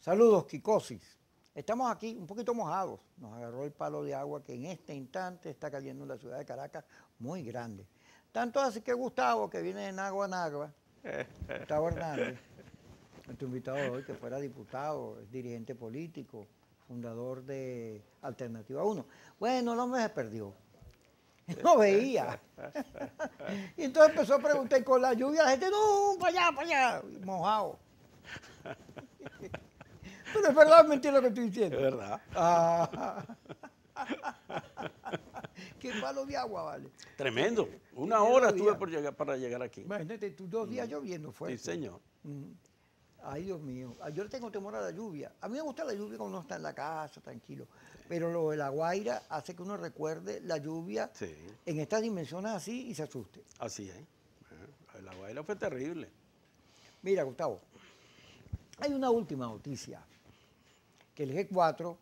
Saludos, Kikosis. Estamos aquí un poquito mojados. Nos agarró el palo de agua que en este instante está cayendo en la ciudad de Caracas, muy grande. Tanto así que Gustavo, que viene de Nagua Nagua, Gustavo Hernández, nuestro invitado de hoy, que fuera diputado, es dirigente político, fundador de Alternativa 1. Bueno, el hombre se perdió. No veía. Y entonces empezó a preguntar, y con la lluvia la gente, no, para allá, mojado. Pero es verdad, es mentira lo que estoy diciendo. Es verdad. Ah. Qué palo de agua, vale. Tremendo. Una hora estuve para llegar aquí. Imagínate, tú 2 días lloviendo fuerte. Sí, señor. Ay, Dios mío. Yo le tengo temor a la lluvia. A mí me gusta la lluvia cuando uno está en la casa, tranquilo. Pero lo de la Guaira hace que uno recuerde la lluvia en estas dimensiones así y se asuste. Así es. La Guaira fue terrible. Mira, Gustavo, hay una última noticia. Que el G4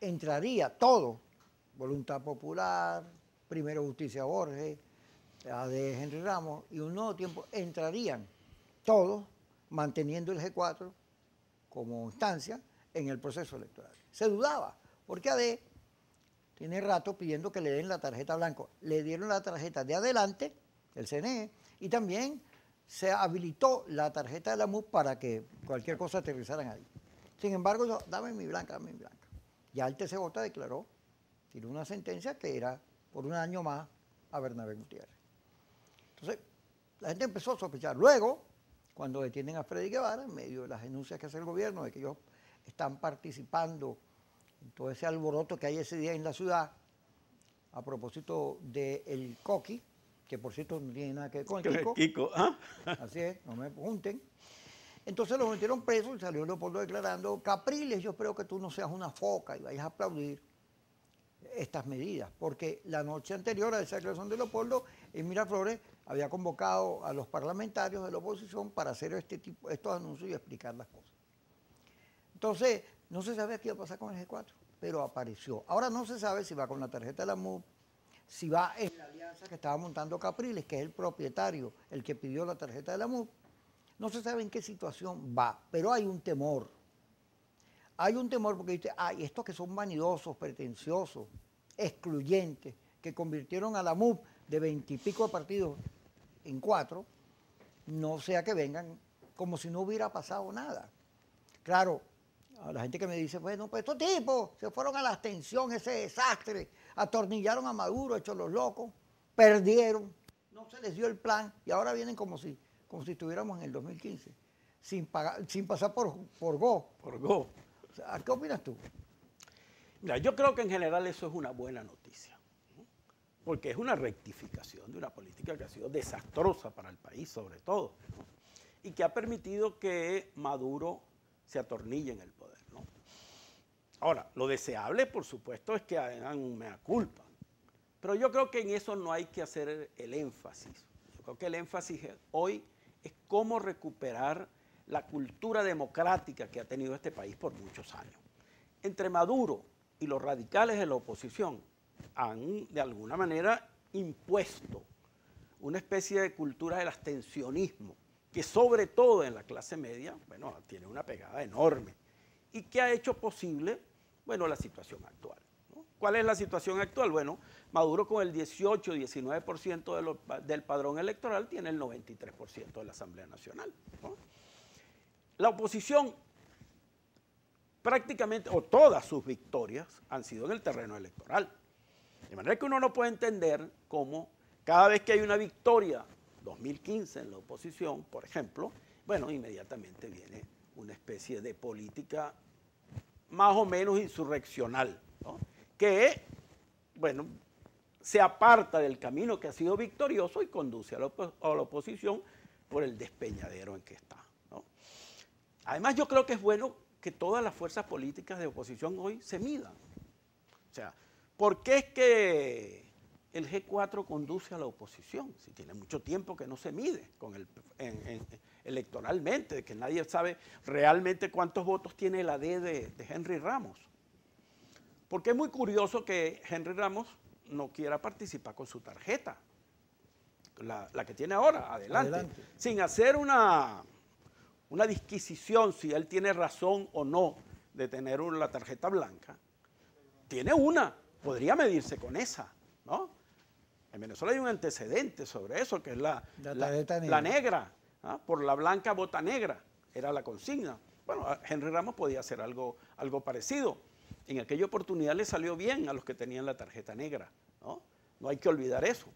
entraría todo, Voluntad Popular, Primero Justicia Borges, AD Henry Ramos y Un Nuevo Tiempo, entrarían todos manteniendo el G4 como instancia en el proceso electoral. Se dudaba, porque AD tiene rato pidiendo que le den la tarjeta blanca. Le dieron la tarjeta de adelante, el CNE, y también se habilitó la tarjeta de la MUP para que cualquier cosa aterrizaran ahí. Sin embargo, yo, dame mi blanca, dame mi blanca. Ya el TCJ declaró, tiró una sentencia que era por 1 año más a Bernabé Gutiérrez. Entonces, la gente empezó a sospechar. Luego, cuando detienen a Freddy Guevara, en medio de las denuncias que hace el gobierno, de que ellos están participando en todo ese alboroto que hay ese día en la ciudad, a propósito del Coqui, que por cierto no tiene nada que ver con el Kiko. Así es, no me pregunten. Entonces los metieron presos y salió Leopoldo declarando: Capriles, yo espero que tú no seas una foca y vayas a aplaudir estas medidas, porque la noche anterior a esa declaración de Leopoldo, en Miraflores había convocado a los parlamentarios de la oposición para hacer estos anuncios y explicar las cosas. Entonces, no se sabía qué iba a pasar con el G4, pero apareció. Ahora no se sabe si va con la tarjeta de la MUP, si va en la alianza que estaba montando Capriles, que es el propietario, el que pidió la tarjeta de la MUP. No se sabe en qué situación va, pero hay un temor. Hay un temor porque dice, ay, estos que son vanidosos, pretenciosos, excluyentes, que convirtieron a la MUP de 20 y pico de partidos en 4, no sea que vengan como si no hubiera pasado nada. Claro, a la gente que me dice, bueno, pues estos tipos se fueron a la abstención, ese desastre, atornillaron a Maduro, hechos los locos, perdieron, no se les dio el plan y ahora vienen como si estuviéramos en el 2015, sin pasar por Go. Por Go. O sea, ¿qué opinas tú? Mira, yo creo que en general eso es una buena noticia, ¿no? Porque es una rectificación de una política que ha sido desastrosa para el país, sobre todo, ¿no? Y que ha permitido que Maduro se atornille en el poder, ¿no? Ahora, lo deseable, por supuesto, es que hagan un mea culpa, pero yo creo que en eso no hay que hacer el énfasis. Yo creo que el énfasis hoy es cómo recuperar la cultura democrática que ha tenido este país por muchos años. Entre Maduro y los radicales de la oposición han, de alguna manera, impuesto una especie de cultura del abstencionismo, que sobre todo en la clase media, bueno, tiene una pegada enorme y que ha hecho posible, bueno, la situación actual, ¿no? ¿Cuál es la situación actual? Bueno, Maduro con el 18-19% del padrón electoral tiene el 93% de la Asamblea Nacional, ¿no? La oposición prácticamente, o todas sus victorias han sido en el terreno electoral. De manera que uno no puede entender cómo cada vez que hay una victoria, 2015 en la oposición, por ejemplo, bueno, inmediatamente viene una especie de política más o menos insurreccional, ¿no? Que, bueno, se aparta del camino que ha sido victorioso y conduce a la oposición por el despeñadero en que está, ¿no? Además, yo creo que es bueno que todas las fuerzas políticas de oposición hoy se midan. O sea, ¿por qué es que el G4 conduce a la oposición? Si tiene mucho tiempo que no se mide electoralmente, que nadie sabe realmente cuántos votos tiene el AD de Henry Ramos. Porque es muy curioso que Henry Ramos no quiera participar con su tarjeta, la que tiene ahora, adelante. Sin hacer una disquisición si él tiene razón o no de tener la tarjeta blanca, tiene una, podría medirse con esa, ¿no? En Venezuela hay un antecedente sobre eso, que es la negra, ¿ah? Por la blanca vota negra, era la consigna. Bueno, Henry Ramos podía hacer algo parecido. En aquella oportunidad le salió bien a los que tenían la tarjeta negra, ¿no? No hay que olvidar eso.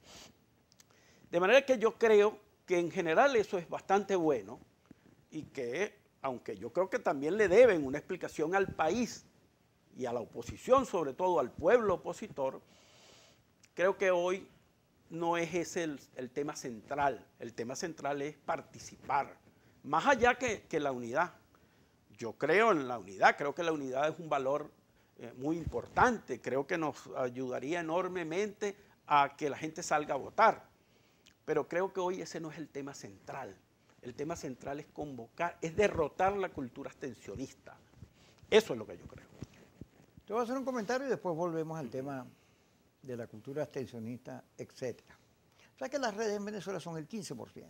De manera que yo creo que en general eso es bastante bueno y que, aunque yo creo que también le deben una explicación al país y a la oposición, sobre todo al pueblo opositor, creo que hoy no es ese el tema central. El tema central es participar, más allá que la unidad. Yo creo en la unidad, creo que la unidad es un valor muy importante, creo que nos ayudaría enormemente a que la gente salga a votar, pero creo que hoy ese no es el tema central. El tema central es convocar, es derrotar la cultura abstencionista. Eso es lo que yo creo. Te voy a hacer un comentario y después volvemos al tema de la cultura abstencionista, etc. O sea que las redes en Venezuela son el 15%.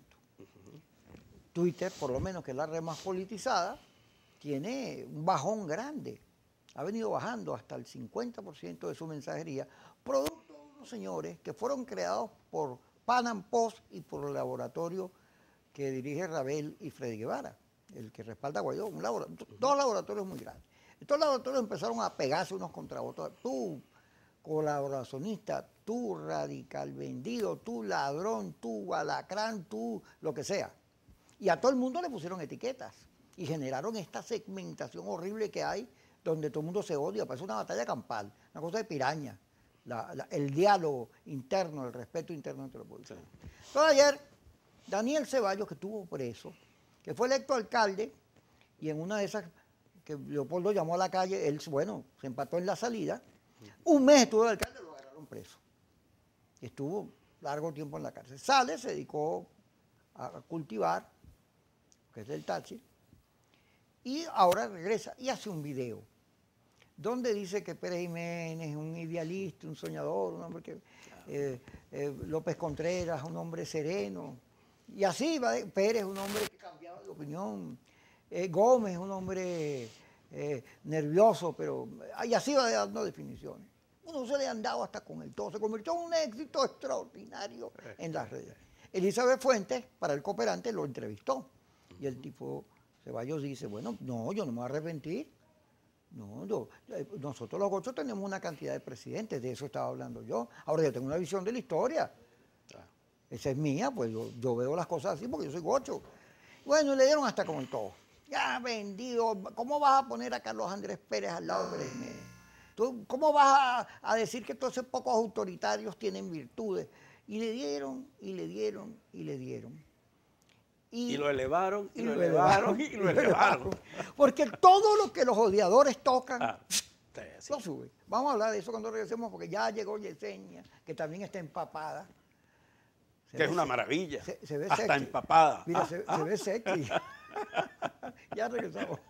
Twitter, por lo menos, que es la red más politizada, tiene un bajón grande. Ha venido bajando hasta el 50% de su mensajería, producto de unos señores que fueron creados por Pan Post y por el laboratorio que dirige Rabel y Freddy Guevara, el que respalda a Guaidó, dos laboratorios muy grandes. Estos laboratorios empezaron a pegarse unos contra otros. Tú, colaboracionista, tú, radical vendido, tú, ladrón, tú, alacrán, tú, lo que sea. Y a todo el mundo le pusieron etiquetas y generaron esta segmentación horrible que hay, donde todo el mundo se odia, parece una batalla campal, una cosa de piraña, el diálogo interno, el respeto interno entre los políticos. Sí. Entonces ayer, Daniel Ceballos, que estuvo preso, que fue electo alcalde, y en una de esas que Leopoldo llamó a la calle, él, bueno, se empató en la salida, un mes estuvo de alcalde, lo agarraron preso. Estuvo largo tiempo en la cárcel. Sale, se dedicó a cultivar, que es el taxi, y ahora regresa y hace un video donde dice que Pérez Jiménez es un idealista, un soñador, un hombre que López Contreras, un hombre sereno, y así va. Pérez, un hombre que cambiaba de opinión, Gómez, un hombre nervioso, pero y así va dando definiciones. Uno se le han dado hasta con el todo, se convirtió en un éxito extraordinario en las redes. Elizabeth Fuentes, para el cooperante, lo entrevistó, y el tipo Ceballos dice, bueno, no, yo no me voy a arrepentir. No, nosotros los gochos tenemos una cantidad de presidentes, de eso estaba hablando yo. Ahora yo tengo una visión de la historia. Esa es mía, pues yo veo las cosas así porque yo soy gocho. Bueno, y le dieron hasta con el todo. Ya vendido, ¿cómo vas a poner a Carlos Andrés Pérez al lado de Pérez Jiménez? ¿Cómo vas a decir que todos esos pocos autoritarios tienen virtudes? Y le dieron, y le dieron, y le dieron. Y lo elevaron, y lo elevaron, y lo elevaron. Porque todo lo que los odiadores tocan, sí. lo suben. Vamos a hablar de eso cuando regresemos, porque ya llegó Yesenia, que también está empapada. Que es una maravilla. Se ve hasta sexy. empapada. Mira, se ve sexy. Ya regresamos.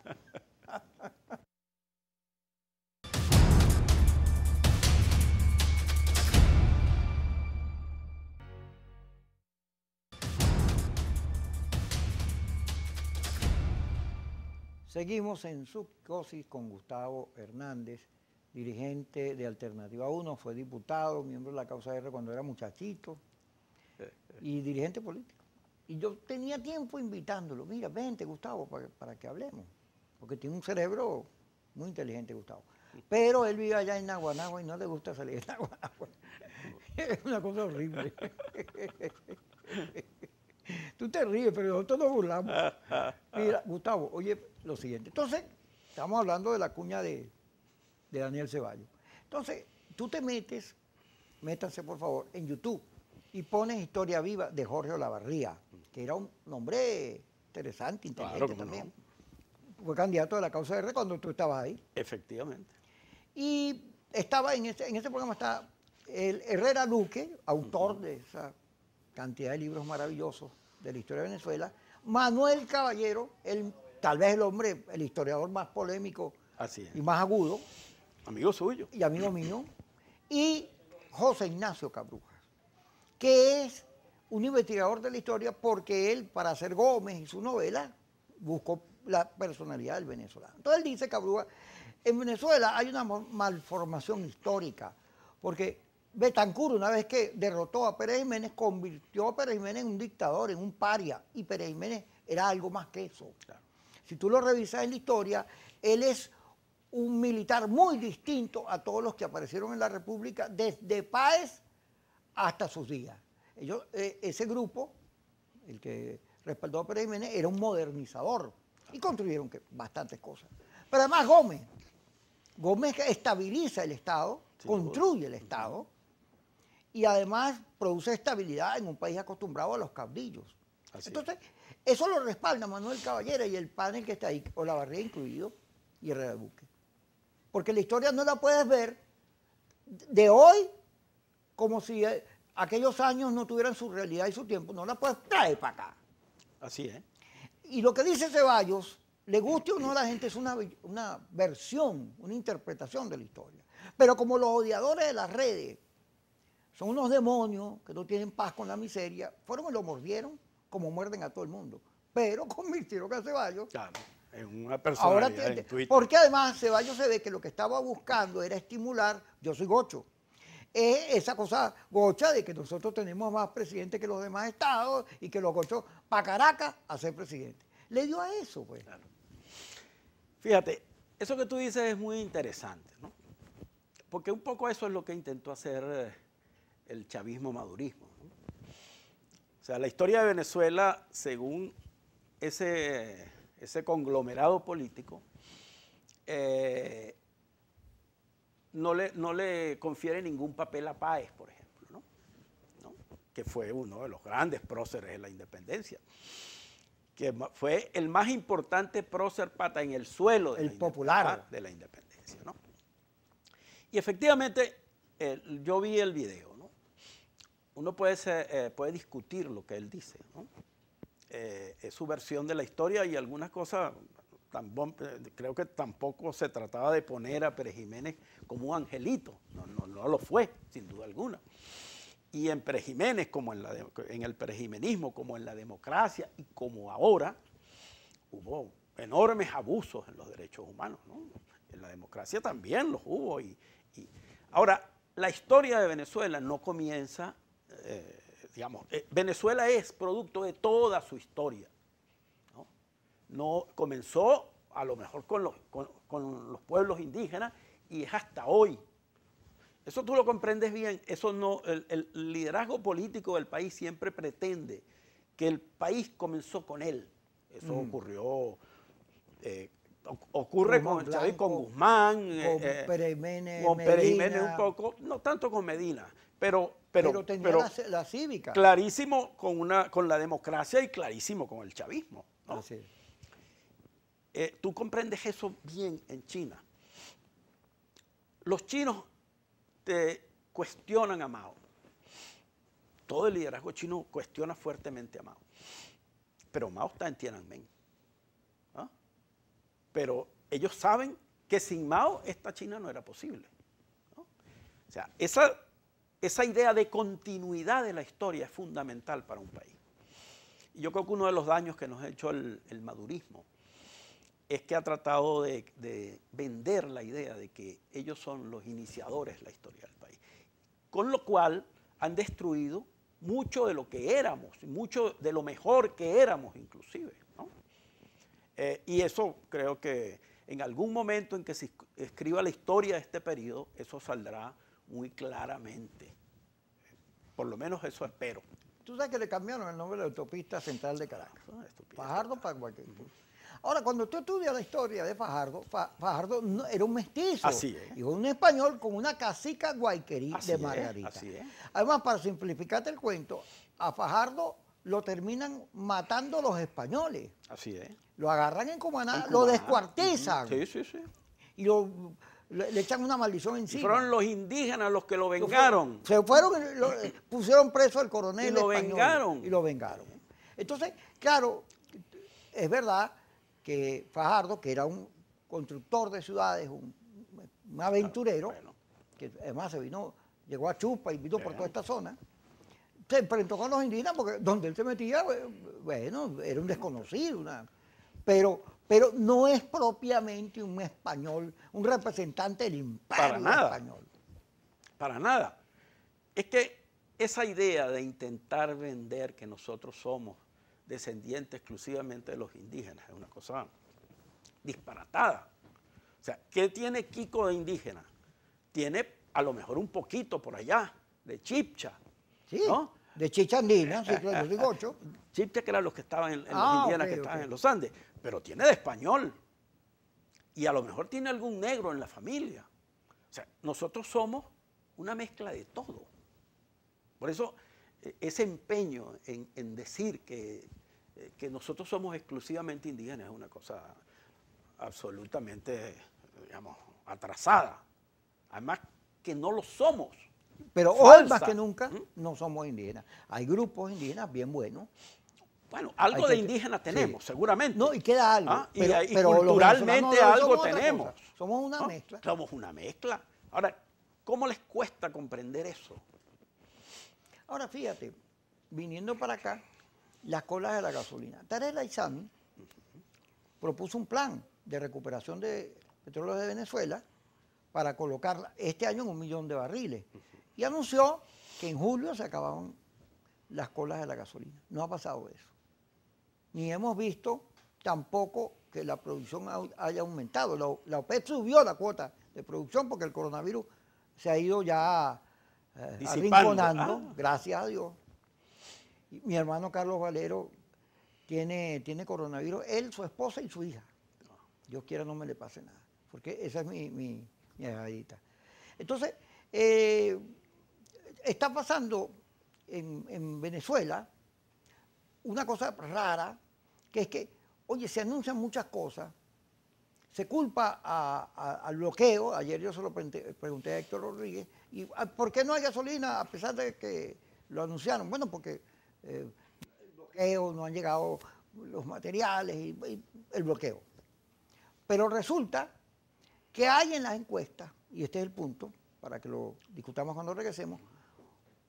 Seguimos en Subcosis con Gustavo Hernández, dirigente de Alternativa 1, fue diputado, miembro de la Causa R cuando era muchachito y dirigente político. Y yo tenía tiempo invitándolo, mira, vente Gustavo para que hablemos, porque tiene un cerebro muy inteligente Gustavo. Pero él vive allá en Naguanagua y no le gusta salir de Naguanagua. Es una cosa horrible. Tú te ríes, pero nosotros nos burlamos. Mira, Gustavo, oye lo siguiente. Entonces, estamos hablando de la cuña de Daniel Ceballos. Entonces, tú te métanse por favor en YouTube y pones Historia Viva de Jorge Olavarría, que era un hombre interesante, inteligente claro, también. No. Fue candidato de la Causa R cuando tú estabas ahí. Efectivamente. Y estaba en ese programa está el Herrera Luque, autor de esa cantidad de libros maravillosos de la historia de Venezuela, Manuel Caballero, tal vez el historiador más polémico y más agudo. Amigo suyo. Y amigo mío. Y José Ignacio Cabrujas, que es un investigador de la historia porque él, para hacer Gómez y su novela, buscó la personalidad del venezolano. Entonces él dice, Cabrúa, en Venezuela hay una malformación histórica, porque Betancur, una vez que derrotó a Pérez Jiménez, convirtió a Pérez Jiménez en un dictador, en un paria, y Pérez Jiménez era algo más que eso. Claro. Si tú lo revisas en la historia, él es un militar muy distinto a todos los que aparecieron en la República, desde Páez hasta sus días. Ese grupo, el que respaldó a Pérez Jiménez, era un modernizador y construyeron bastantes cosas. Pero además Gómez estabiliza el Estado, construye el Estado y además produce estabilidad en un país acostumbrado a los caudillos. Entonces, eso lo respalda Manuel Caballera y el panel que está ahí, Olavarría incluido, y Herrera Buque. Porque la historia no la puedes ver de hoy como si aquellos años no tuvieran su realidad y su tiempo, no la puedes traer para acá. Así es. Y lo que dice Ceballos, le guste o no a la gente, es una versión, una interpretación de la historia. Pero como los odiadores de las redes son unos demonios que no tienen paz con la miseria, fueron y lo mordieron como muerden a todo el mundo. Pero convirtieron a Ceballos. Claro, en una personalidad en Twitter. Porque además Ceballos se ve que lo que estaba buscando era estimular, yo soy gocho, esa cosa gocha de que nosotros tenemos más presidentes que los demás estados y que los gochos para Caracas a ser presidente. Le dio a eso, pues. Claro. Fíjate, eso que tú dices es muy interesante, ¿no? Porque un poco eso es lo que intentó hacer el chavismo-madurismo, ¿no? O sea, la historia de Venezuela, según ese conglomerado político, no le confiere ningún papel a Páez, por ejemplo, ¿no? Que fue uno de los grandes próceres de la independencia, que fue el más importante prócer pata en el suelo de la independencia, ¿no? Y efectivamente, yo vi el video, ¿no? Uno puede discutir lo que él dice, ¿no? Es su versión de la historia y algunas cosas, creo que tampoco se trataba de poner a Pérez Jiménez como un angelito, no lo fue, sin duda alguna. Y en Pérez Jiménez, como en el perejimenismo, como en la democracia y como ahora, hubo enormes abusos en los derechos humanos, ¿no? En la democracia también los hubo. Ahora, la historia de Venezuela no comienza, Venezuela es producto de toda su historia, ¿no? No comenzó a lo mejor con los pueblos indígenas y es hasta hoy. Eso tú lo comprendes bien. Eso no, el liderazgo político del país siempre pretende que el país comenzó con él. Eso ocurre con el Chávez, con Guzmán, con Pérez Jiménez, con Pérez Jiménez un poco, no tanto con Medina, pero tenía la cívica. Clarísimo con la democracia y clarísimo con el chavismo, ¿no? Así es. Tú comprendes eso bien en China. Los chinos te cuestionan a Mao. Todo el liderazgo chino cuestiona fuertemente a Mao. Pero Mao está en Tiananmen, ¿no? Pero ellos saben que sin Mao esta China no era posible, ¿no? O sea, esa idea de continuidad de la historia es fundamental para un país. Y yo creo que uno de los daños que nos ha hecho el madurismo es que ha tratado de vender la idea de que ellos son los iniciadores de la historia del país. Con lo cual han destruido mucho de lo que éramos, mucho de lo mejor que éramos inclusive, ¿no? Y eso creo que en algún momento en que se escriba la historia de este periodo, eso saldrá muy claramente. Por lo menos eso espero. Tú sabes que le cambiaron el nombre de la autopista central de Caracas. Fajardo para Guayaquil. Ahora, cuando tú estudias la historia de Fajardo, Fajardo era un mestizo. Así es. Y un español con una casica guayquerí de Margarita. Así es. Además, para simplificarte el cuento, a Fajardo lo terminan matando los españoles. Así es. Lo agarran en Cumaná, lo descuartizan. Sí, sí, sí. Y le echan una maldición encima. Y fueron los indígenas los que lo vengaron. Se fueron, pusieron preso al coronel y lo español. Vengaron. Y lo vengaron. Entonces, claro, es verdad que Fajardo, que era un constructor de ciudades, un aventurero, Bueno. que además llegó a Chupa y vino por toda esta zona, se enfrentó con los indígenas porque donde él se metía, bueno, era un desconocido, pero no es propiamente un español, un representante del imperio español. Para nada. Es que esa idea de intentar vender que nosotros somos descendientes exclusivamente de los indígenas es una cosa disparatada. O sea, ¿qué tiene Kiko de indígena? Tiene a lo mejor un poquito por allá de chipcha, Sí, ¿no? de chicha andina, sí, claro, yo soy gocho. Chipcha que eran los que estaban los indígenas que estaban en los Andes, pero tiene de español. Y a lo mejor tiene algún negro en la familia. O sea, nosotros somos una mezcla de todo. Por eso, ese empeño en decir que nosotros somos exclusivamente indígenas es una cosa absolutamente, digamos, atrasada. Además, que no lo somos. Pero hoy más que nunca no somos indígenas. Hay grupos indígenas bien buenos. Bueno, algo de indígenas tenemos, seguramente. No, y queda algo. ¿Ah? Pero culturalmente algo tenemos. Somos una mezcla. Somos una mezcla. Ahora, ¿cómo les cuesta comprender eso? Ahora, fíjate, viniendo para acá, las colas de la gasolina. Tarek El Aissami propuso un plan de recuperación de petróleo de Venezuela para colocarla este año en 1 millón de barriles. Y anunció que en julio se acababan las colas de la gasolina. No ha pasado eso. Ni hemos visto tampoco que la producción haya aumentado. La OPEP subió la cuota de producción porque el coronavirus se ha ido ya arrinconando, gracias a Dios. Y mi hermano Carlos Valero tiene coronavirus, él, su esposa y su hija. Dios quiera no me le pase nada, porque esa es mi hijadita. Entonces, está pasando en Venezuela una cosa rara, que es que, oye, se anuncian muchas cosas, se culpa al bloqueo. Ayer yo se lo pregunté a Héctor Rodríguez, ¿y por qué no hay gasolina a pesar de que lo anunciaron? Bueno, porque el bloqueo, no han llegado los materiales y el bloqueo. Pero resulta que hay en las encuestas, y este es el punto, para que lo discutamos cuando regresemos,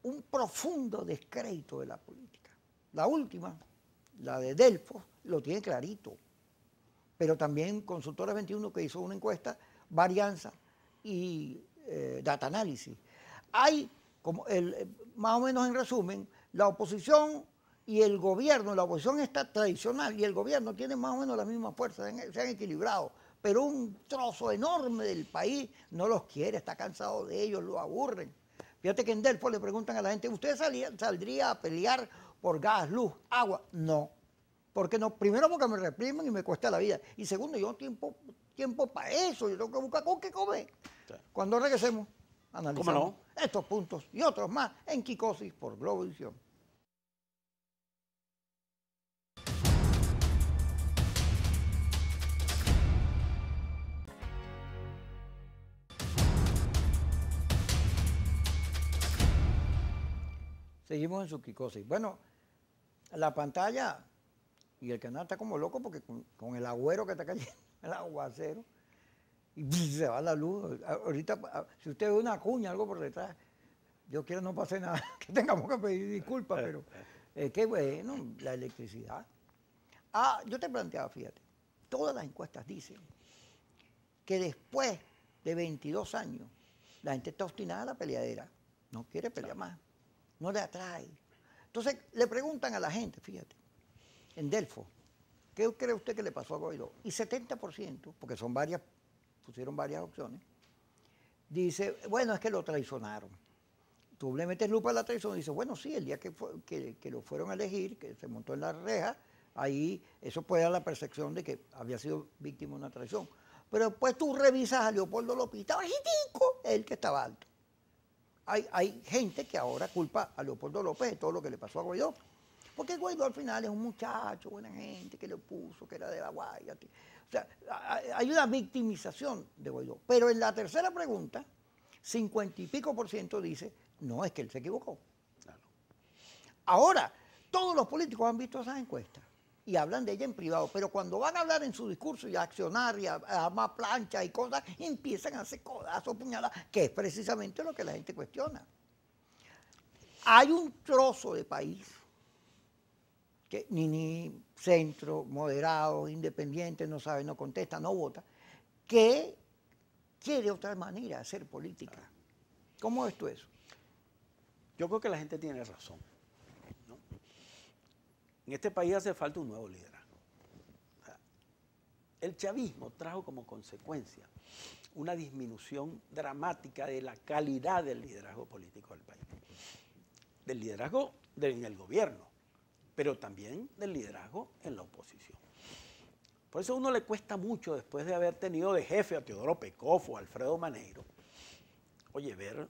un profundo descrédito de la política. La última, la de Delfos, lo tiene clarito. Pero también Consultores 21, que hizo una encuesta, Varianza y Data Analysis. Hay, como más o menos en resumen, la oposición y el gobierno. La oposición está tradicional y el gobierno tiene más o menos la misma fuerza, se han equilibrado. Pero un trozo enorme del país no los quiere, está cansado de ellos, lo aburren. Fíjate que en Delfos le preguntan a la gente, ¿usted saldría a pelear por gas, luz, agua? No. ¿Por qué no? Primero porque me reprimen y me cuesta la vida. Y segundo, yo no tiempo para eso, yo tengo que buscar con qué comer. Sí. Cuando regresemos, analizamos estos puntos y otros más en Kikosis por Globovisión. Seguimos en su Kikosis. Bueno, la pantalla y el canal está como loco porque con el agüero que está cayendo, el aguacero, y se va la luz. Ahorita, si usted ve una cuña, algo por detrás, Dios quiera no pase nada, que tengamos que pedir disculpas, pero es que bueno, la electricidad. Yo te planteaba, fíjate, todas las encuestas dicen que después de 22 años, la gente está obstinada a la peleadera, no quiere pelear más, no le atrae. Entonces le preguntan a la gente, fíjate, en Delfos, ¿qué cree usted que le pasó a Guaidó? Y 70%, porque pusieron varias opciones, dice, bueno, es que lo traicionaron. Tú le metes lupa a la traición y dices, bueno, sí, el día que lo fueron a elegir, que se montó en la reja, ahí eso puede dar la percepción de que había sido víctima de una traición. Pero después tú revisas a Leopoldo López y está bajitico, el que estaba alto. Hay gente que ahora culpa a Leopoldo López de todo lo que le pasó a Guaidó. Porque Guaidó al final es un muchacho, buena gente, que le puso, que era de la Guaira. O sea, hay una victimización de Guaidó. Pero en la tercera pregunta, 50 y pico % dice, no, es que él se equivocó. Claro. Ahora, todos los políticos han visto esas encuestas y hablan de ella en privado, pero cuando van a hablar en su discurso y a accionar y a armar planchas y cosas, empiezan a hacer codazos, puñaladas, que es precisamente lo que la gente cuestiona. Hay un trozo de país que ni centro, moderado, independiente, no sabe, no contesta, no vota, que quiere otra manera de hacer política. ¿Cómo ves tú eso? Yo creo que la gente tiene razón, ¿no? En este país hace falta un nuevo liderazgo. O sea, el chavismo trajo como consecuencia una disminución dramática de la calidad del liderazgo político del país. Del liderazgo en el gobierno, pero también del liderazgo en la oposición. Por eso a uno le cuesta mucho, después de haber tenido de jefe a Teodoro Pekov o a Alfredo Maneiro, oye, ver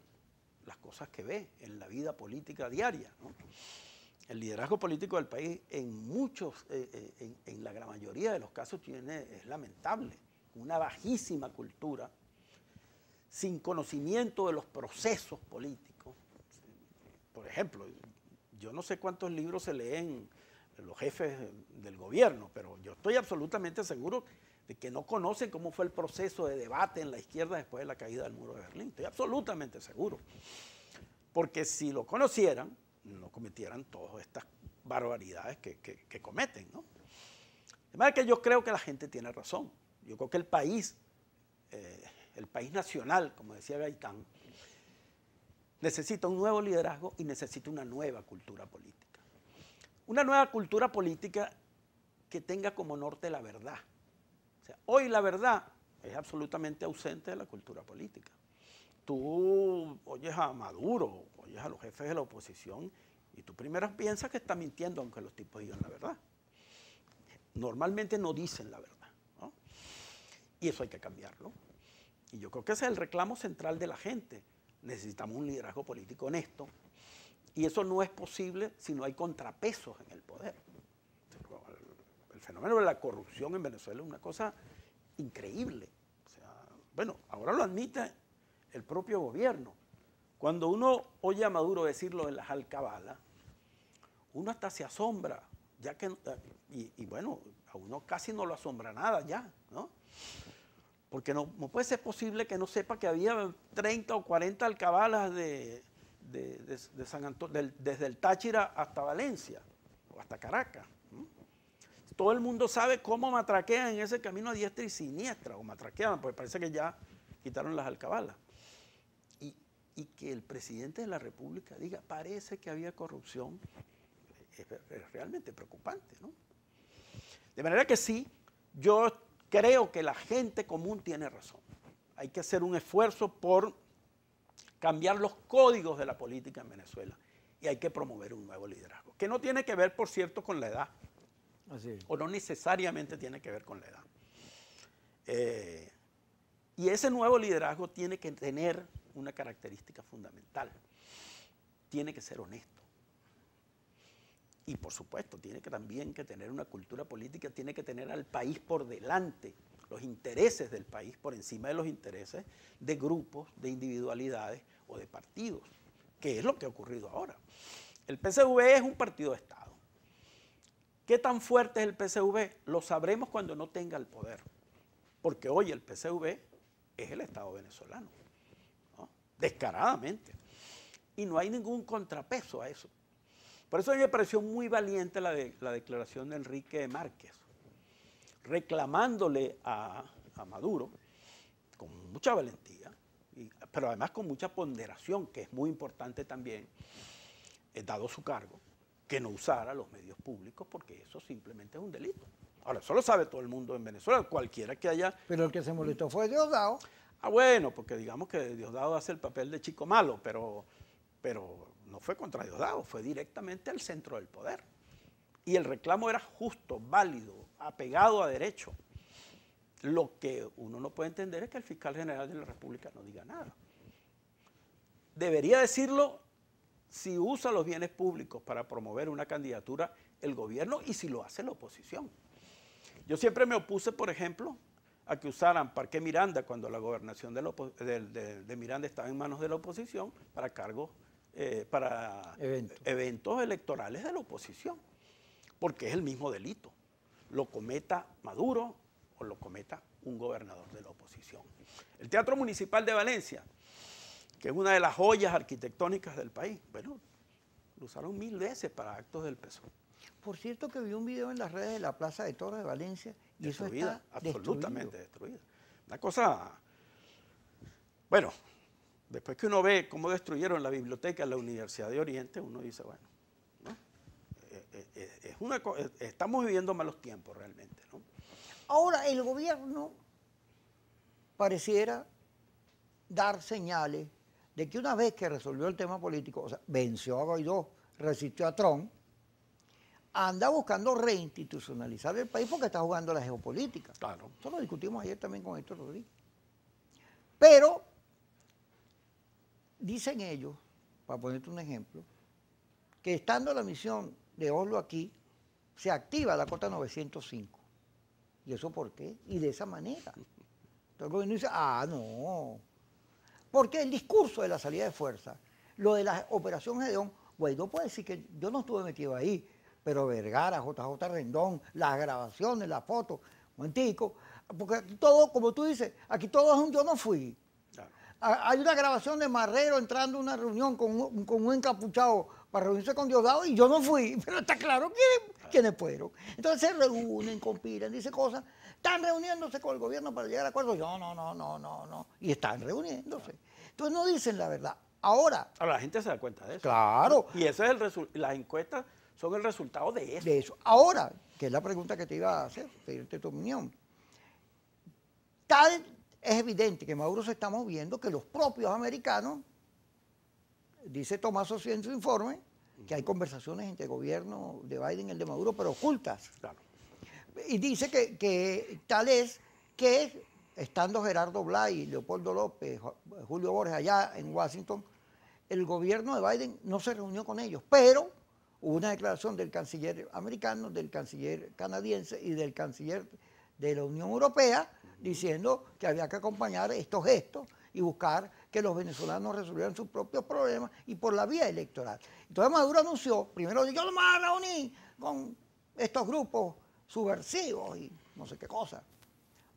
las cosas que ve en la vida política diaria, ¿no? El liderazgo político del país en la gran mayoría de los casos es lamentable, una bajísima cultura, sin conocimiento de los procesos políticos. Por ejemplo, yo no sé cuántos libros se leen los jefes del gobierno, pero yo estoy absolutamente seguro de que no conocen cómo fue el proceso de debate en la izquierda después de la caída del muro de Berlín. Estoy absolutamente seguro. Porque si lo conocieran, no cometieran todas estas barbaridades que cometen, ¿no? De manera que yo creo que la gente tiene razón. Yo creo que el país nacional, como decía Gaitán, necesita un nuevo liderazgo y necesita una nueva cultura política. Una nueva cultura política que tenga como norte la verdad. O sea, hoy la verdad es absolutamente ausente de la cultura política. Tú oyes a Maduro, oyes a los jefes de la oposición y tú primero piensas que está mintiendo aunque los tipos digan la verdad. Normalmente no dicen la verdad, ¿no? Y eso hay que cambiarlo. Y yo creo que ese es el reclamo central de la gente. Necesitamos un liderazgo político honesto y eso no es posible si no hay contrapesos en el poder. El fenómeno de la corrupción en Venezuela es una cosa increíble. O sea, bueno, ahora lo admite el propio gobierno. Cuando uno oye a Maduro decirlo en las alcabalas, uno hasta se asombra, ya que, y bueno, a uno casi no lo asombra nada ya, ¿no? Porque no puede ser posible que no sepa que había 30 o 40 alcabalas de San Antonio, desde el Táchira hasta Valencia o hasta Caracas. Todo el mundo sabe cómo matraquean en ese camino a diestra y siniestra, o matraqueaban, porque parece que ya quitaron las alcabalas. Y que el presidente de la República diga, parece que había corrupción, es realmente preocupante, ¿no? De manera que sí, yo creo que la gente común tiene razón. Hay que hacer un esfuerzo por cambiar los códigos de la política en Venezuela y hay que promover un nuevo liderazgo, que no tiene que ver, por cierto, con la edad. Así es. O no necesariamente tiene que ver con la edad. Y ese nuevo liderazgo tiene que tener una característica fundamental. Tiene que ser honesto. Y por supuesto, tiene que también que tener una cultura política, tiene que tener al país por delante, los intereses del país por encima de los intereses de grupos, de individualidades o de partidos, que es lo que ha ocurrido ahora. El PSV es un partido de Estado. ¿Qué tan fuerte es el PSV? Lo sabremos cuando no tenga el poder, porque hoy el PSV es el Estado venezolano, ¿no? Descaradamente. Y no hay ningún contrapeso a eso. Por eso a mí me pareció muy valiente la declaración de Enrique Márquez, reclamándole a Maduro, con mucha valentía, pero además con mucha ponderación, que es muy importante también, dado su cargo, que no usara los medios públicos, porque eso simplemente es un delito. Ahora, eso lo sabe todo el mundo en Venezuela, cualquiera que haya... Pero el que se molestó fue Diosdado. Ah, bueno, porque digamos que Diosdado hace el papel de chico malo, pero no fue contra Diosdado, fue directamente al centro del poder. Y el reclamo era justo, válido, apegado a derecho. Lo que uno no puede entender es que el fiscal general de la República no diga nada. Debería decirlo si usa los bienes públicos para promover una candidatura el gobierno y si lo hace la oposición. Yo siempre me opuse, por ejemplo, a que usaran Parque Miranda cuando la gobernación de Miranda estaba en manos de la oposición para cargos, para eventos electorales de la oposición, porque es el mismo delito, lo cometa Maduro o lo cometa un gobernador de la oposición. El Teatro Municipal de Valencia, que es una de las joyas arquitectónicas del país, bueno, Lo usaron 1000 veces para actos del PSOE. Por cierto que vi un video en las redes de la Plaza de Toros de Valencia y Destruida, eso está absolutamente destruido. destruida. Una cosa, bueno, después que uno ve cómo destruyeron la biblioteca en la Universidad de Oriente, uno dice, bueno, ¿no? Estamos viviendo malos tiempos realmente, ¿no? Ahora, el gobierno pareciera dar señales de que una vez que resolvió el tema político, o sea, venció a Guaidó, resistió a Trump, anda buscando reinstitucionalizar el país porque está jugando la geopolítica. Claro. Eso lo discutimos ayer también con Héctor Rodríguez. Pero, dicen ellos, para ponerte un ejemplo, que estando la misión de Oslo aquí, se activa la Cota 905. ¿Y eso por qué? Y de esa manera. Entonces el gobierno dice, no. Porque el discurso de la salida de fuerza, lo de la operación Gedeón, Guaidó puede decir que yo no estuve metido ahí, pero Vergara, JJ Rendón, las grabaciones, las fotos, momentico, porque aquí todo, como tú dices, aquí todo es un yo no fui. Claro. Hay una grabación de Marrero entrando a una reunión con un encapuchado para reunirse con Diosdado y yo no fui, pero está claro quiénes fueron. Entonces se reúnen, conspiran, dicen cosas, están reuniéndose con el gobierno para llegar a acuerdos. No. Y están reuniéndose. Entonces no dicen la verdad. Ahora la gente se da cuenta de eso. Claro. Y ese es las encuestas son el resultado de eso. De eso. Ahora, que es la pregunta que te iba a hacer, pedirte tu opinión. Es evidente que Maduro se está moviendo, que los propios americanos, dice Tomás Ocio en su informe, que hay conversaciones entre el gobierno de Biden y el de Maduro, pero ocultas. Claro. Y dice que tal es que, estando Gerardo Blay y Leopoldo López, Julio Borges allá en Washington, el gobierno de Biden no se reunió con ellos, pero hubo una declaración del canciller americano, del canciller canadiense y del canciller de la Unión Europea diciendo que había que acompañar estos gestos y buscar que los venezolanos resolvieran sus propios problemas y por la vía electoral. Entonces Maduro anunció, primero dijo, yo no me voy a reunir con estos grupos subversivos y no sé qué cosa,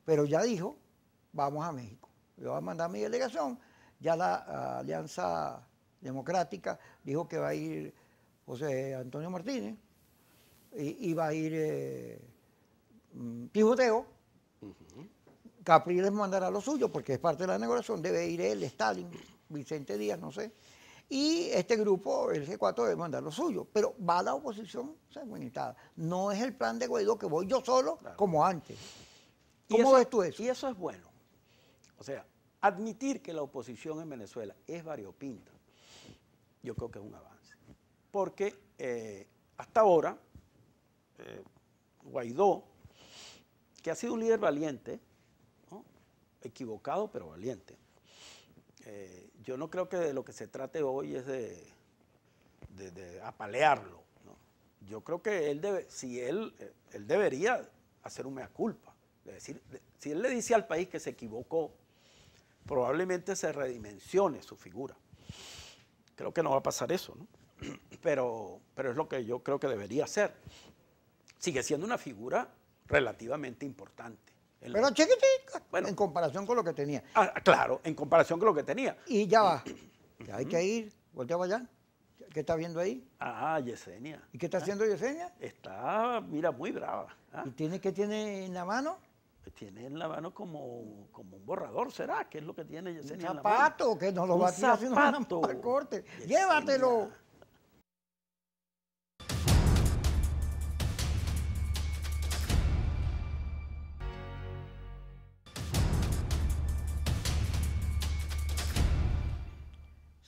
pero ya dijo, vamos a México. Yo voy a mandar mi delegación, ya la Alianza Democrática dijo que va a ir José Antonio Martínez, y va a ir Timoteo, Capriles mandará lo suyo porque es parte de la negociación, debe ir él, Stalin, Vicente Díaz, no sé, y este grupo, el G4, debe mandar lo suyo, pero va la oposición segmentada. No es el plan de Guaidó que voy yo solo, claro, como antes. ¿Cómo ves tú eso? Y eso es bueno. O sea, admitir que la oposición en Venezuela es variopinta, yo creo que es un avance. Porque hasta ahora, Guaidó, que ha sido un líder valiente, ¿no? Equivocado pero valiente, yo no creo que de lo que se trate hoy es de apalearlo, ¿no? Yo creo que él debería hacer un mea culpa. Es decir, si él le dice al país que se equivocó, probablemente se redimensione su figura. Creo que no va a pasar eso, ¿no? Pero es lo que yo creo que debería hacer. Sigue siendo una figura relativamente importante. Pero chiquitica, bueno, en comparación con lo que tenía. Claro, en comparación con lo que tenía. Y ya va, ya hay que ir, voltea para allá. ¿Qué está viendo ahí? Yesenia. ¿Y qué está haciendo Yesenia? Está, mira, muy brava. ¿Y qué tiene en la mano? Tiene en la mano como un borrador, ¿será? ¿Qué es lo que tiene Yesenia en la mano? Un zapato, que nos lo va a tirar si nos van a corte. Yesenia. Llévatelo.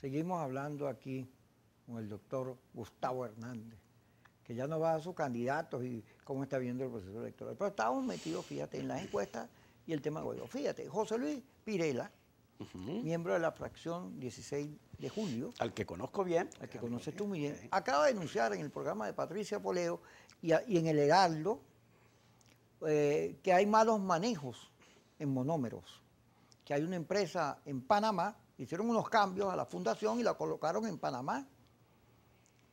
Seguimos hablando aquí con el doctor Gustavo Hernández, que ya nos va a dar sus candidatos y cómo está viendo el proceso electoral. Pero estábamos metidos, fíjate, en las encuestas y el tema de Guaidó. Fíjate, José Luis Pirela, miembro de la fracción 16 de julio. Al que conozco bien. Al que conoces tú muy bien. Acaba de denunciar en el programa de Patricia Poleo y en el Heraldo que hay malos manejos en monómeros, que hay una empresa en Panamá, hicieron unos cambios a la fundación y la colocaron en Panamá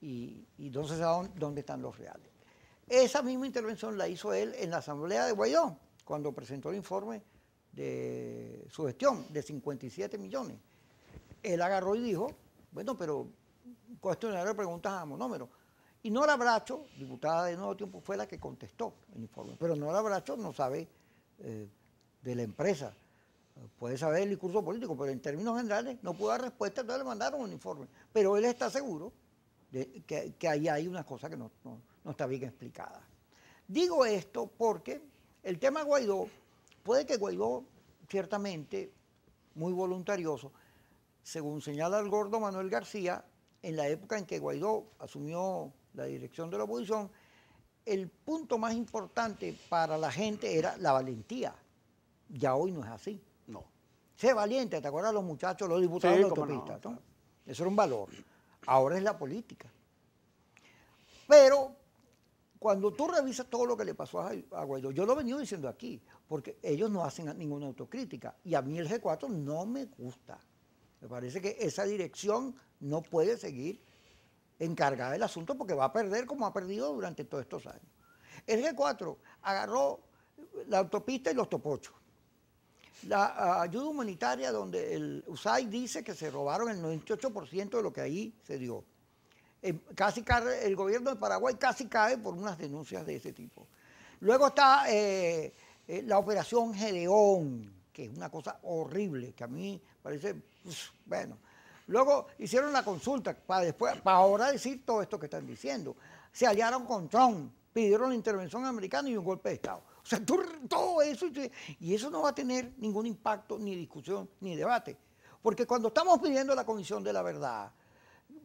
y no se sabe dónde están los reales. Esa misma intervención la hizo él en la asamblea de Guaidó, cuando presentó el informe de su gestión de 57 millones. Él agarró y dijo, bueno, pero cuestionario de preguntas a monómero. Y Nora Bracho, diputada de Nuevo Tiempo, fue la que contestó el informe. Pero Nora Bracho no sabe de la empresa. Puede saber el discurso político, pero en términos generales no pudo dar respuesta, entonces le mandaron un informe. Pero él está seguro de que ahí hay una cosa que no está bien explicada. Digo esto porque el tema Guaidó, puede que Guaidó, ciertamente, muy voluntarioso, según señala el gordo Manuel García, en la época en que Guaidó asumió la dirección de la oposición, el punto más importante para la gente era la valentía. Ya hoy no es así. No. Sé valiente, ¿te acuerdas los muchachos, los diputados de la autopista? No, claro. Eso era un valor. Ahora es la política. Pero cuando tú revisas todo lo que le pasó a Guaidó, yo lo he venido diciendo aquí, porque ellos no hacen ninguna autocrítica. Y a mí el G4 no me gusta. Me parece que esa dirección no puede seguir encargada del asunto porque va a perder como ha perdido durante todos estos años. El G4 agarró la autopista y los topochos. La ayuda humanitaria, donde el USAID dice que se robaron el 98% de lo que ahí se dio. Casi cae, el gobierno de Paraguay casi cae por unas denuncias de ese tipo. Luego está la operación Gedeón, que es una cosa horrible, que a mí parece, bueno. Luego hicieron la consulta para ahora decir todo esto que están diciendo. Se aliaron con Trump, pidieron la intervención americana y un golpe de Estado. O sea, todo eso, y eso no va a tener ningún impacto, ni discusión, ni debate. Porque cuando estamos pidiendo la Comisión de la Verdad,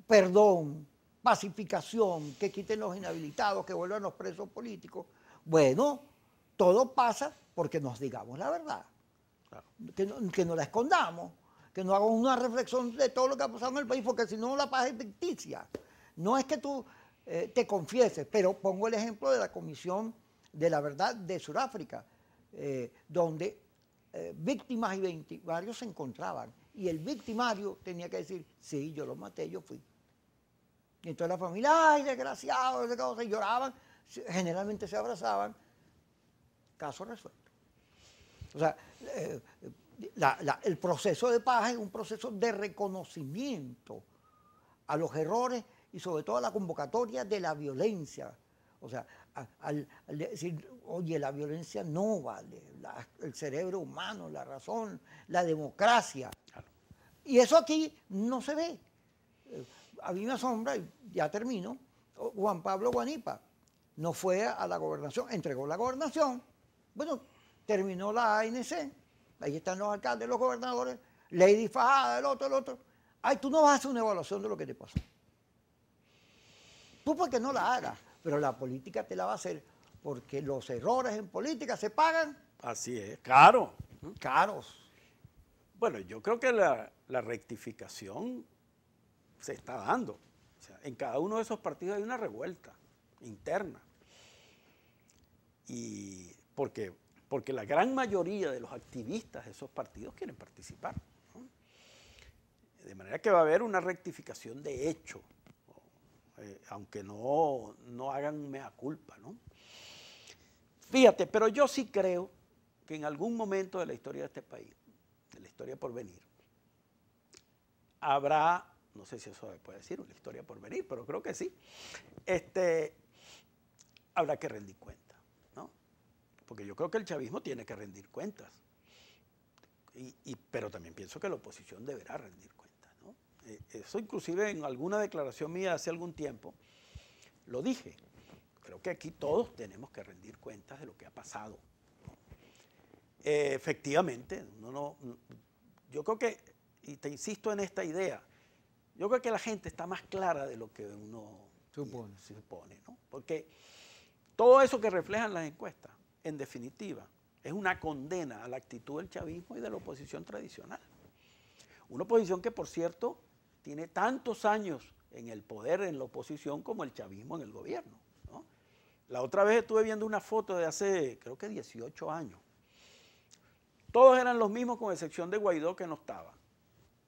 perdón, pacificación, que quiten los inhabilitados, que vuelvan los presos políticos, bueno, todo pasa porque nos digamos la verdad. Claro. Que no la escondamos, que no hagamos una reflexión de todo lo que ha pasado en el país, porque si no la paz es ficticia. No es que tú te confieses, pero pongo el ejemplo de la Comisión de la Verdad de Sudáfrica, donde víctimas y victimarios se encontraban, y el victimario tenía que decir, sí, yo lo maté, yo fui. Y entonces la familia, ay, desgraciado, se lloraban, generalmente se abrazaban, caso resuelto. O sea, el proceso de paz es un proceso de reconocimiento a los errores y sobre todo a la convocatoria de la violencia. O sea, al decir, oye, la violencia no vale, el cerebro humano, la razón, la democracia. Claro. Y eso aquí no se ve. A mí me asombra, y ya termino, Juan Pablo Guanipa no fue a la gobernación, entregó la gobernación, bueno, terminó la ANC, ahí están los alcaldes, los gobernadores, Lady Fajada, el otro. Ay, tú no vas a hacer una evaluación de lo que te pasó. Tú porque no la hagas, pero la política te la va a hacer, porque los errores en política se pagan. Así es, caro. Caros. Bueno, yo creo que la rectificación se está dando. O sea, en cada uno de esos partidos hay una revuelta interna. Y porque la gran mayoría de los activistas de esos partidos quieren participar, ¿no? De manera que va a haber una rectificación de hecho, aunque no hagan mea culpa, ¿no? Fíjate, pero yo sí creo que en algún momento de la historia de este país, de la historia por venir, habrá, no sé si eso se puede decir, una historia por venir, pero creo que sí, habrá que rendir cuentas, ¿no? Porque yo creo que el chavismo tiene que rendir cuentas, pero también pienso que la oposición deberá rendir cuentas, ¿no? Eso inclusive en alguna declaración mía hace algún tiempo lo dije. Creo que aquí todos tenemos que rendir cuentas de lo que ha pasado, ¿no? Efectivamente, yo creo que, y te insisto en esta idea, yo creo que la gente está más clara de lo que uno supone, ¿no? Porque todo eso que reflejan las encuestas, en definitiva, es una condena a la actitud del chavismo y de la oposición tradicional. Una oposición que, por cierto, tiene tantos años en el poder, en la oposición, como el chavismo en el gobierno, ¿no? La otra vez estuve viendo una foto de hace, creo que 18 años. Todos eran los mismos con excepción de Guaidó, que no estaba.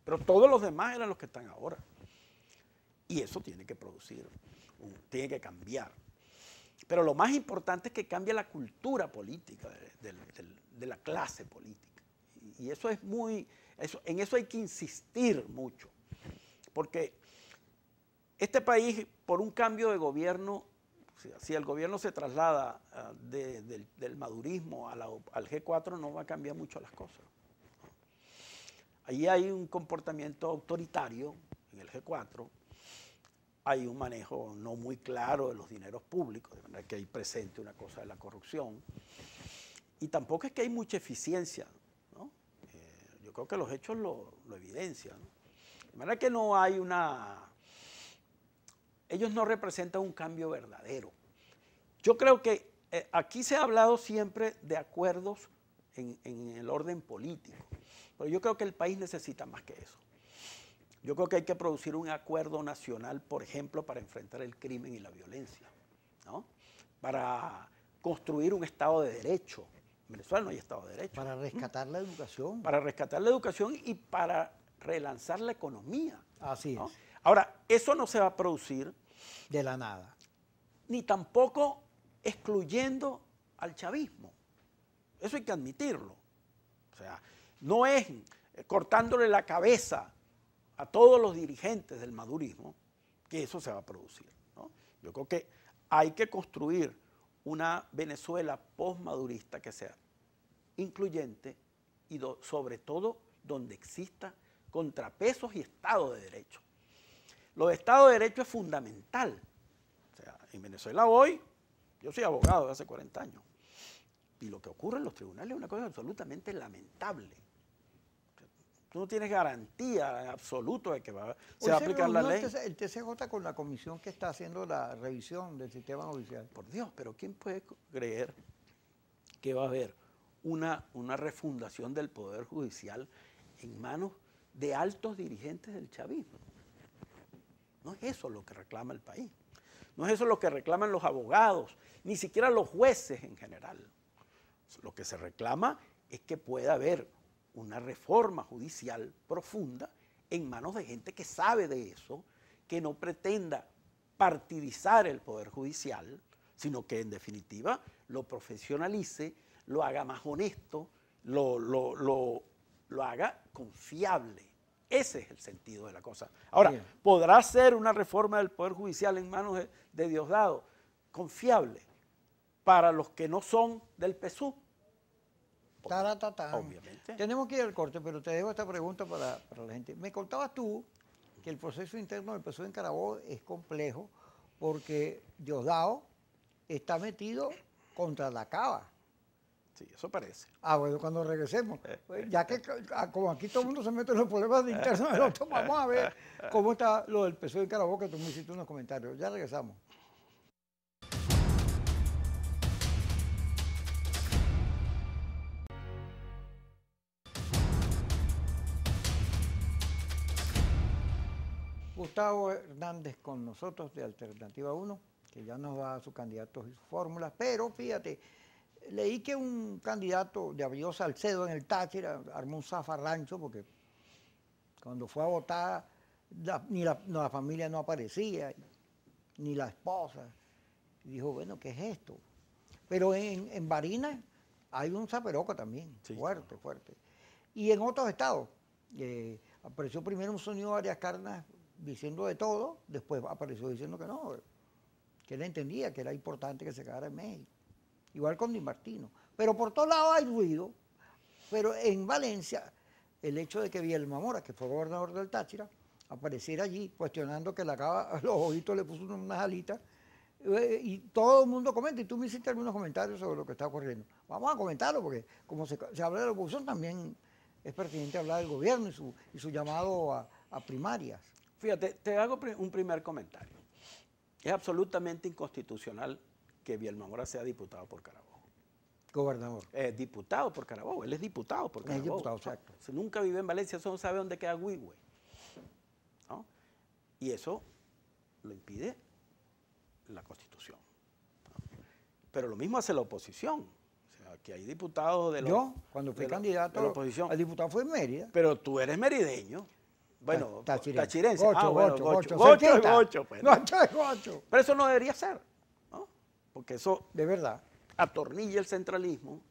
Pero todos los demás eran los que están ahora. Y eso tiene que producir, tiene que cambiar. Pero lo más importante es que cambie la cultura política de la clase política. Y eso es en eso hay que insistir mucho. Porque Este país, por un cambio de gobierno, si el gobierno se traslada del madurismo al G4, no va a cambiar mucho las cosas. Ahí hay un comportamiento autoritario en el G4, hay un manejo no muy claro de los dineros públicos, de manera que hay presente una cosa de la corrupción, y tampoco es que hay mucha eficiencia, ¿no? Yo creo que los hechos lo evidencian, ¿no? De manera que no hay ellos no representan un cambio verdadero. Yo creo que aquí se ha hablado siempre de acuerdos en el orden político, pero yo creo que el país necesita más que eso. Yo creo que hay que producir un acuerdo nacional, por ejemplo, para enfrentar el crimen y la violencia, ¿no? Para construir un Estado de Derecho. En Venezuela no hay Estado de Derecho. Para rescatar la educación. Para rescatar la educación y para relanzar la economía. Así ¿no? es. Ahora, eso no se va a producir De la nada. ni tampoco excluyendo al chavismo. Eso hay que admitirlo. O sea, no es cortándole la cabeza a todos los dirigentes del madurismo que eso se va a producir, ¿no? Yo creo que hay que construir una Venezuela postmadurista que sea incluyente y sobre todo donde exista contrapesos y Estado de Derecho. Lo de Estado de Derecho es fundamental. O sea, en Venezuela hoy, yo soy abogado de hace 40 años, y lo que ocurre en los tribunales es una cosa absolutamente lamentable. O sea, tú no tienes garantía en absoluto de que se va a aplicar la ley. El TCJ con la comisión que está haciendo la revisión del sistema judicial. Por Dios, pero ¿quién puede creer que va a haber una refundación del Poder Judicial en manos de altos dirigentes del chavismo? No es eso lo que reclama el país. No es eso lo que reclaman los abogados, ni siquiera los jueces en general. Lo que se reclama es que pueda haber una reforma judicial profunda en manos de gente que sabe de eso, que no pretenda partidizar el Poder Judicial, sino que en definitiva lo profesionalice, lo haga más honesto, lo haga confiable. Ese es el sentido de la cosa. Ahora, bien, ¿podrá ser una reforma del Poder Judicial en manos de Diosdado confiable para los que no son del PSUV? Obviamente. Tenemos que ir al corte, pero te dejo esta pregunta para la gente. Me contabas tú que el proceso interno del PSUV en Carabobo es complejo porque Diosdado está metido contra la cava. Sí, eso parece. Bueno, cuando regresemos, ya que como aquí todo el mundo se mete en los problemas internos del otro, vamos a ver cómo está lo del PSOE en Carabobo, que tú me hiciste unos comentarios. Ya regresamos. Gustavo Hernández con nosotros de Alternativa 1, que ya nos da sus candidatos y sus fórmulas, pero fíjate, leí que un candidato de Avío Salcedo en el Táchira armó un zafarrancho porque cuando fue a votar la familia no aparecía, ni la esposa. Y dijo, bueno, ¿qué es esto? Pero en Barinas hay un zaperoco también, sí, fuerte, fuerte. Y en otros estados, apareció primero un sonido de Arias Carnas diciendo de todo, después apareció diciendo que no, que él entendía que era importante que se quedara en México. Igual con Di Martino. Pero por todos lados hay ruido. Pero en Valencia, el hecho de que Bielma Mora, que fue gobernador del Táchira, apareciera allí cuestionando que la cava, los ojitos le puso unas alitas, y todo el mundo comenta, y tú me hiciste algunos comentarios sobre lo que está ocurriendo. Vamos a comentarlo, porque como se habla de la oposición, también es pertinente hablar del gobierno y su llamado a primarias. Fíjate, te hago un primer comentario. Es absolutamente inconstitucional que Bielma Mora sea diputado por Carabobo. Gobernador. Diputado por Carabobo, él es diputado por Carabobo. Es diputado, exacto. O sea, nunca vive en Valencia, eso no sabe dónde queda Huigüe, ¿no? Y eso lo impide la Constitución, ¿no? Pero lo mismo hace la oposición. O sea, que hay diputados de la Yo, cuando fui candidato de la oposición. El diputado fue en Mérida. Pero tú eres merideño. Bueno, tachirense. Gocho. Gocho. Pues, ¿no? Gocho. Pero eso no debería ser, ¿no? Porque eso de verdad atornilla el centralismo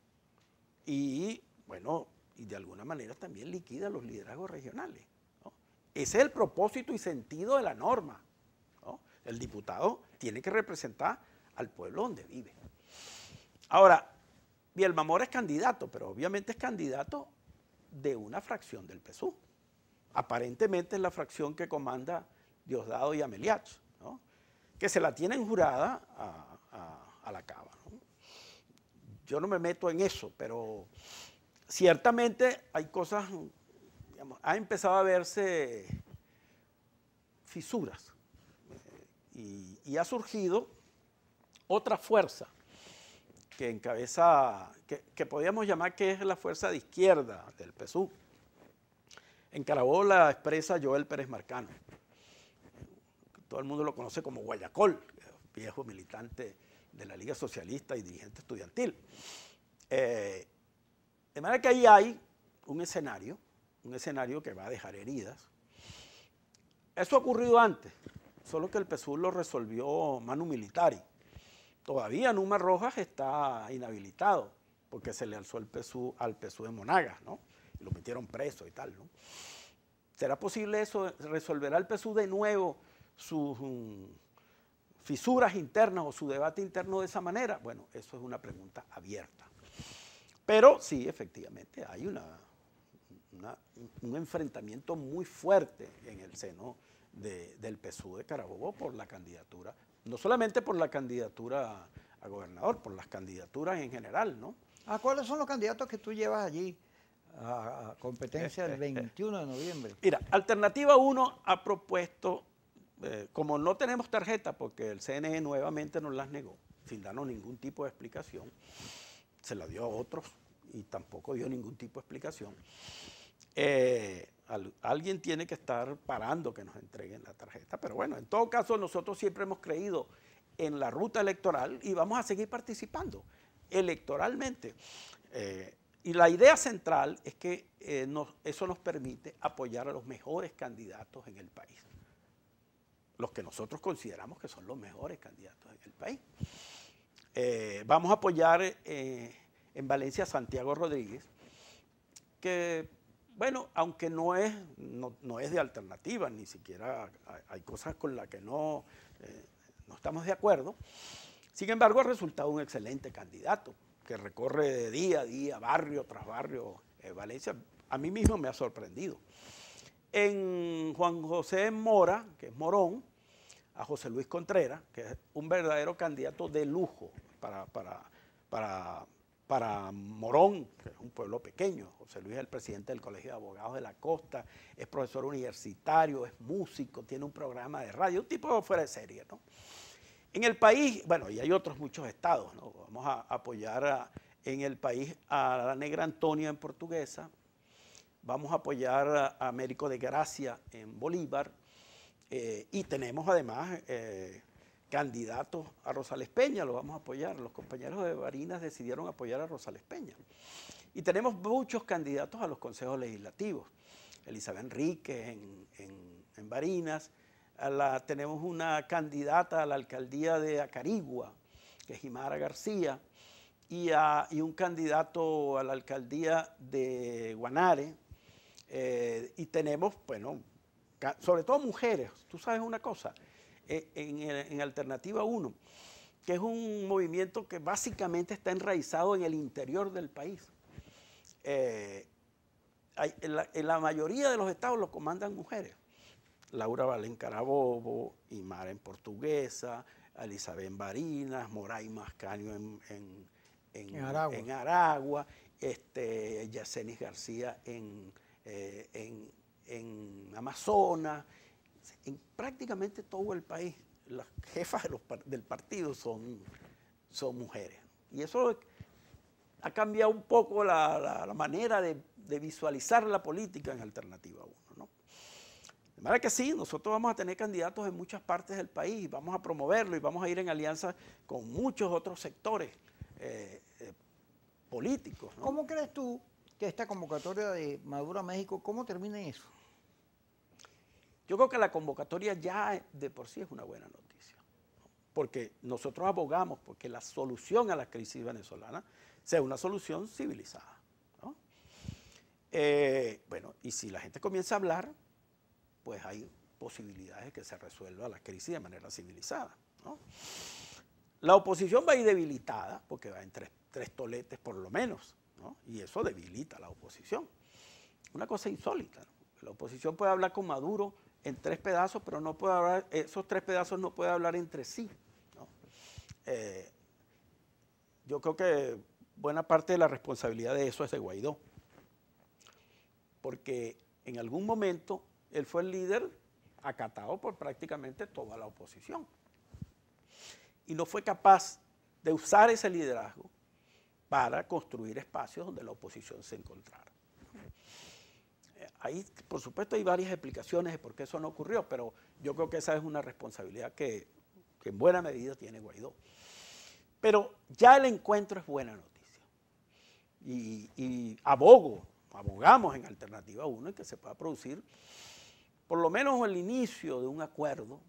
y, bueno, y de alguna manera también liquida los liderazgos regionales, ¿no? Ese es el propósito y sentido de la norma, ¿no? El diputado tiene que representar al pueblo donde vive. Ahora, Bielma Mora es candidato, pero obviamente es candidato de una fracción del PSUV. Aparentemente es la fracción que comanda Diosdado y Ameliach, ¿no? Que se la tienen jurada a la cava, ¿no? Yo no me meto en eso, pero ciertamente hay cosas, digamos, ha empezado a verse fisuras y ha surgido otra fuerza que encabeza, que podríamos llamar que es la fuerza de izquierda del PSUV. En Carabobo la expresa Joel Pérez Marcano. Todo el mundo lo conoce como Guayacol, viejo militante de la Liga Socialista y dirigente estudiantil. De manera que ahí hay un escenario que va a dejar heridas. Eso ha ocurrido antes, solo que el PSUV lo resolvió manu militari. Todavía Numa Rojas está inhabilitado porque se le alzó el PSUV al PSUV de Monagas, ¿no? Y lo metieron preso y tal, ¿no? ¿Será posible eso? ¿Resolverá el PSUV de nuevo sus fisuras internas o su debate interno de esa manera? Bueno, eso es una pregunta abierta. Pero sí, efectivamente, hay un enfrentamiento muy fuerte en el seno del PSUV de Carabobo por la candidatura, no solamente por la candidatura a gobernador, por las candidaturas en general, ¿no? ¿Cuáles son los candidatos que tú llevas allí a competencia el 21 de noviembre? Mira, Alternativa 1 ha propuesto, como no tenemos tarjeta, porque el CNE nuevamente nos las negó, sin darnos ningún tipo de explicación, se la dio a otros y tampoco dio ningún tipo de explicación. Alguien tiene que estar parando que nos entreguen la tarjeta, pero bueno, en todo caso nosotros siempre hemos creído en la ruta electoral y vamos a seguir participando electoralmente. Y la idea central es que eso nos permite apoyar a los mejores candidatos en el país, los que nosotros consideramos que son los mejores candidatos en el país. Vamos a apoyar en Valencia a Santiago Rodríguez, que, bueno, aunque no es de alternativa, ni siquiera hay cosas con las que no estamos de acuerdo, sin embargo ha resultado un excelente candidato, que recorre de día a día, barrio tras barrio, Valencia. A mí mismo me ha sorprendido. En Juan José Mora, que es Morón, a José Luis Contreras, que es un verdadero candidato de lujo para Morón, que es un pueblo pequeño. José Luis es el presidente del Colegio de Abogados de la Costa, es profesor universitario, es músico, tiene un programa de radio, un tipo fuera de serie, ¿no? En el país, bueno, y hay otros muchos estados, ¿no? Vamos a apoyar en el país a la negra Antonia en Portuguesa, vamos a apoyar a Américo de Gracia en Bolívar, y tenemos además candidatos a Rosales Peña, lo vamos a apoyar. Los compañeros de Barinas decidieron apoyar a Rosales Peña. Y tenemos muchos candidatos a los consejos legislativos. Elizabeth Enríquez en Barinas, tenemos una candidata a la alcaldía de Acarigua, que es Jimara García, y un candidato a la alcaldía de Guanare, y tenemos, bueno, sobre todo mujeres. Tú sabes una cosa, en Alternativa 1, que es un movimiento que básicamente está enraizado en el interior del país. En la mayoría de los estados lo comandan mujeres. Laura Valén Carabobo, Imara en Portuguesa, Elizabeth en Barinas, Moray Mascaño en Aragua, Yacenis García en Amazonas. En prácticamente todo el país, las jefas del partido son mujeres. Y eso ha cambiado un poco la manera de visualizar la política en Alternativa 1, ¿no? De manera que sí, nosotros vamos a tener candidatos en muchas partes del país, vamos a promoverlo y vamos a ir en alianza con muchos otros sectores políticos, ¿no? ¿Cómo crees tú que esta convocatoria de Maduro a México, cómo termina eso? Yo creo que la convocatoria ya de por sí es una buena noticia, ¿no? Porque nosotros abogamos porque la solución a la crisis venezolana sea una solución civilizada, ¿no? Bueno, y si la gente comienza a hablar, pues hay posibilidades de que se resuelva la crisis de manera civilizada, ¿no? La oposición va a ir debilitada, porque va en tres toletes por lo menos, ¿no? Y eso debilita a la oposición. Una cosa insólita, ¿no? La oposición puede hablar con Maduro en 3 pedazos, pero no puede hablar, esos 3 pedazos no pueden hablar entre sí, ¿no? Yo creo que buena parte de la responsabilidad de eso es de Guaidó, porque en algún momento él fue el líder acatado por prácticamente toda la oposición y no fue capaz de usar ese liderazgo para construir espacios donde la oposición se encontrara. Ahí, por supuesto, hay varias explicaciones de por qué eso no ocurrió, pero yo creo que esa es una responsabilidad que en buena medida tiene Guaidó. Pero ya el encuentro es buena noticia. Y abogamos en Alternativa 1 en que se pueda producir por lo menos el inicio de un acuerdo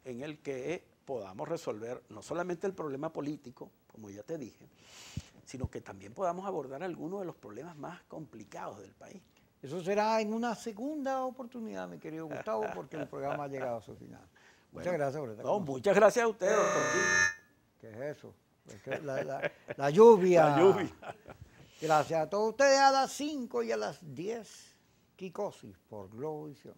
en el que podamos resolver no solamente el problema político, como ya te dije, sino que también podamos abordar algunos de los problemas más complicados del país. Eso será en una segunda oportunidad, mi querido Gustavo, porque el programa ha llegado a su final. Muchas gracias por estar con nosotros. Muchas gracias a ustedes, doctor King. ¿Qué es eso? La lluvia. La lluvia. Gracias a todos ustedes a las 5 y a las 10. Kikosis por Globovisión.